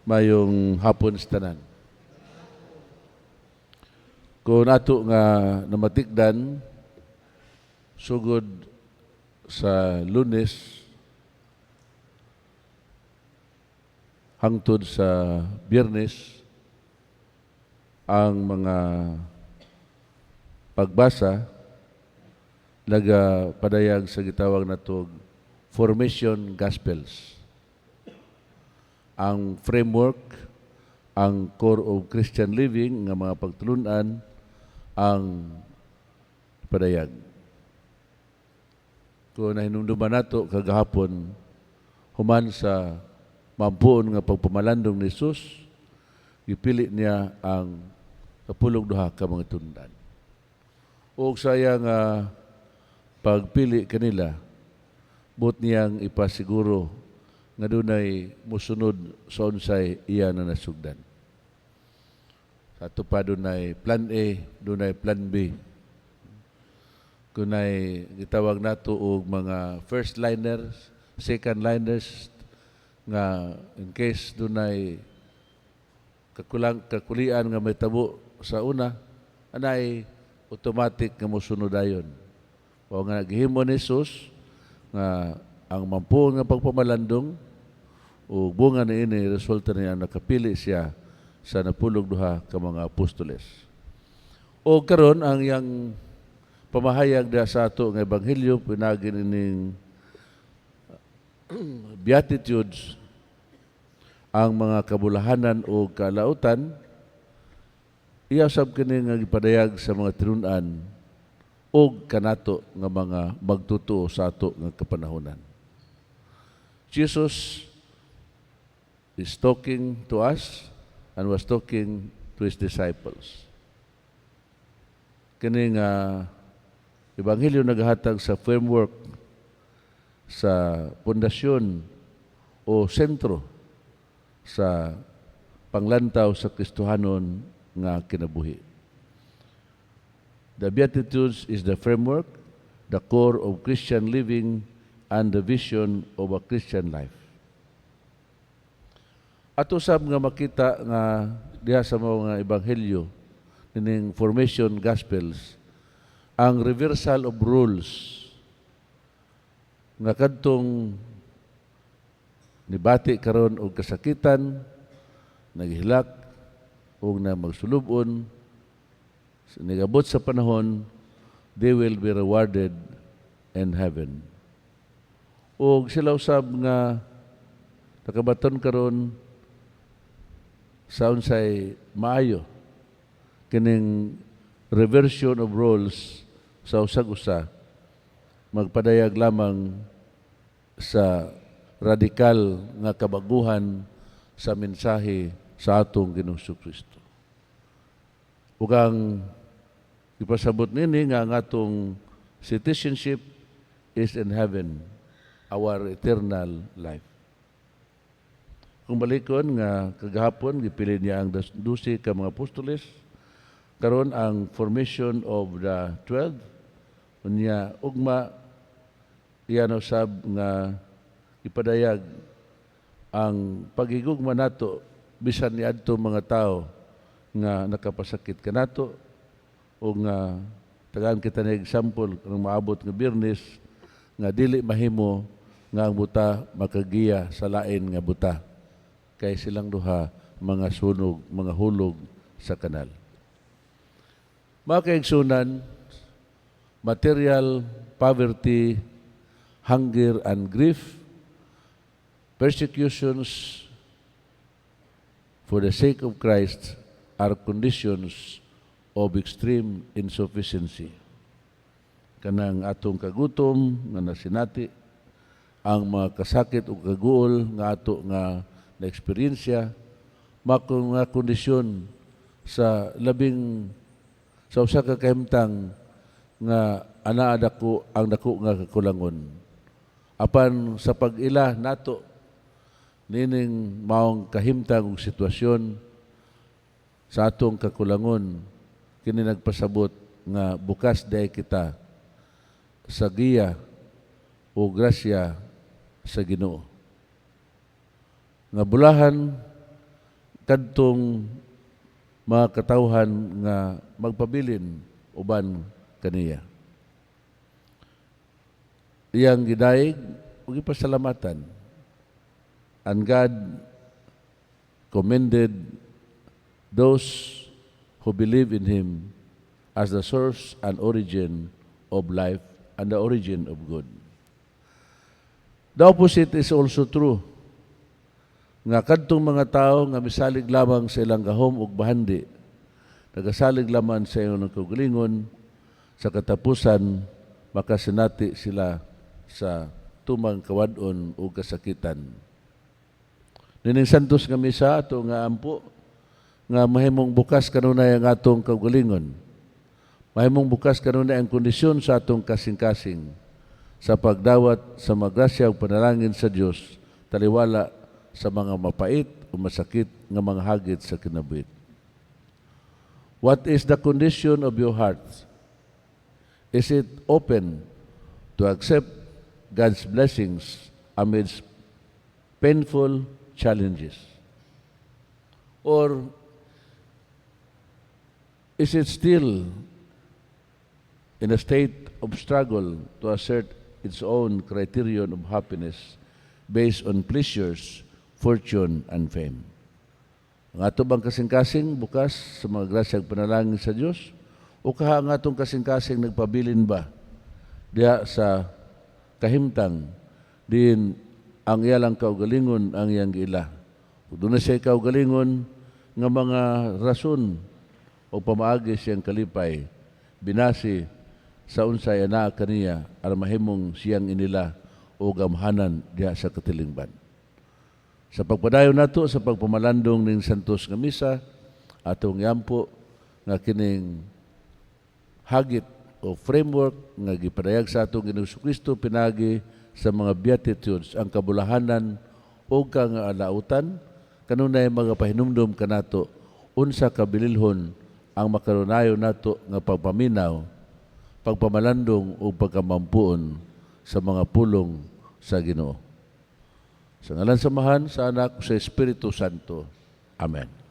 Mayong hapon sa tanan. Kung ato nga namatikdan, sugod sa Lunes hangtod sa Biyernes, ang mga pagbasa padayag sa gitawag natog Formation Gospels. Ang framework, ang core of Christian living nga mga pagtulunan ang padayag. Kung nahinumduman nato kagahapon human sa mampuon nga pagpamalandong ni Jesus, ipili niya ang 12 ka mga tundan. O saya nga pagpili kanila, but niyang ipasiguro nga dunay musunod sa unsay iya na nasugdan. Sa ato pa dunay plan A, dunay plan B. Kunay gitawag nato og mga first liners, second liners nga in case dunay kakulian nga may tabo sa una, anay automatic nga mosunod dayon. O nga gihimo ni Jesus nga ang mampuon nga pagpamalandong o bunga niini resulta niya nakapili siya sa 12 ka mga apostoles. O karon ang yang pamahayag da sa ato nga ebanghelyo pinagin ining Beatitudes, ang mga kabulahanan o kalautan, iyasab kini nga gipadayag sa mga tinunan og kanato nga mga magtutuo sa ato nga kapanahonan. Jesus is talking to us and was talking to His disciples. Kini nga ebanghelyo naghatag sa framework, sa pundasyon o sentro sa panglantaw sa Kristohanon nga kinabuhi. The Beatitudes is the framework, the core of Christian living, and the vision of a Christian life. Ato sab nga makita nga diha sa mga ebanghelyo nining Formation Gospels, ang reversal of rules nga kadtong nibati karon og kasakitan, naghilak o na magsulubon, nagabot sa panahon, they will be rewarded in heaven. O sila usab nga nakabaton karon sa unsay maayo kining reversion of roles sa usag-usa, magpadayag lamang sa radikal nga kabaguhan sa mensahe sa atong Ginoong Kristo. Ug ang ipasabot nini nga ang atong citizenship is in heaven, our eternal life. Kung balikon nga kagahapon gipili niya ang 12 ka mga apostoles, karon ang formation of the 12 unya ugma iyan usab nga ipadayag ang pagigugma nato bisan niadto mga tao nga nakapasakit kanato o nga tagaan kita na example kung maabot nga Biyernes nga dili mahimo nga ang buta makagiya sa lain nga buta kay silang duha mga sunog, mga hulog sa kanal. Mga kaigsunan, material poverty, hunger and grief, persecutions for the sake of Christ are conditions of extreme insufficiency. Kanang atong kagutom nga nasinati, ang mga kasakit o kaguol nga ato nga na-eksperyensya, mga kondisyon sa sa usa ka kahimtang nga anaa dako ang dako nga kakulangon. Apan sa pag-ila nato nining maong kahimtang ug sitwasyon sa atong kakulangon, kini nagpasabot nga bukas day kita sa giya o grasya sa Ginoo. Nga bulahan kadtong mga katawhan nga magpabilin uban kaniya. Iyang gidayeg ug ipasalamatan. And God commended those who believe in Him as the source and origin of life and the origin of good. The opposite is also true. Nga kadtong mga tao nga misalig lamang sa ilang gahom ug bahandi, nagasalig lamang sa iyong kaugalingon, sa katapusan makasinati sila sa tumang kawadon o kasakitan. Nining santos nga misa ato nga ampo nga mahimong bukas kanunay ang atong kaugalingon. Mahimong bukas kanunay ang kondisyon sa atong kasing-kasing sa pagdawat sa magrasya ug panalangin sa Dios taliwala sa mga mapait o masakit nga mga hagit sa kinabuhi. What is the condition of your heart? Is it open to accept God's blessings amidst painful challenges? Or is it still in a state of struggle to assert its own criterion of happiness based on pleasures, fortune, and fame? Ang ato bang kasing-kasing bukas sa mga grasya ug panalangin sa Dios? O kaha ang atong kasing-kasing nagpabilin ba diha sa kahimtang din ang iyalang kaugalingon ang iyang giila? Ug doon na siya kaugalingon nga mga rason o pamaagi siyang kalipay, binasi sa unsay anaa kaniya aron mahimong siyang inila o gamhanan diha sa katilingban. Sa pagpadayon nato sa pagpamalandong ning santos nga misa, atong yampo nga kining hagit o framework nga gipadayag sa atong Ginoong Kristo pinagi sa mga beatitudes ang kabulahanan o kangaalautan kanunay mga pahinumdom kanato unsa kabililhon ang makarunayo nato nga pagpaminaw, pagpamalandong o pagkamampuon sa mga pulong sa Ginoo. Sa ngalan samahan sa Anak sa Espiritu Santo. Amen.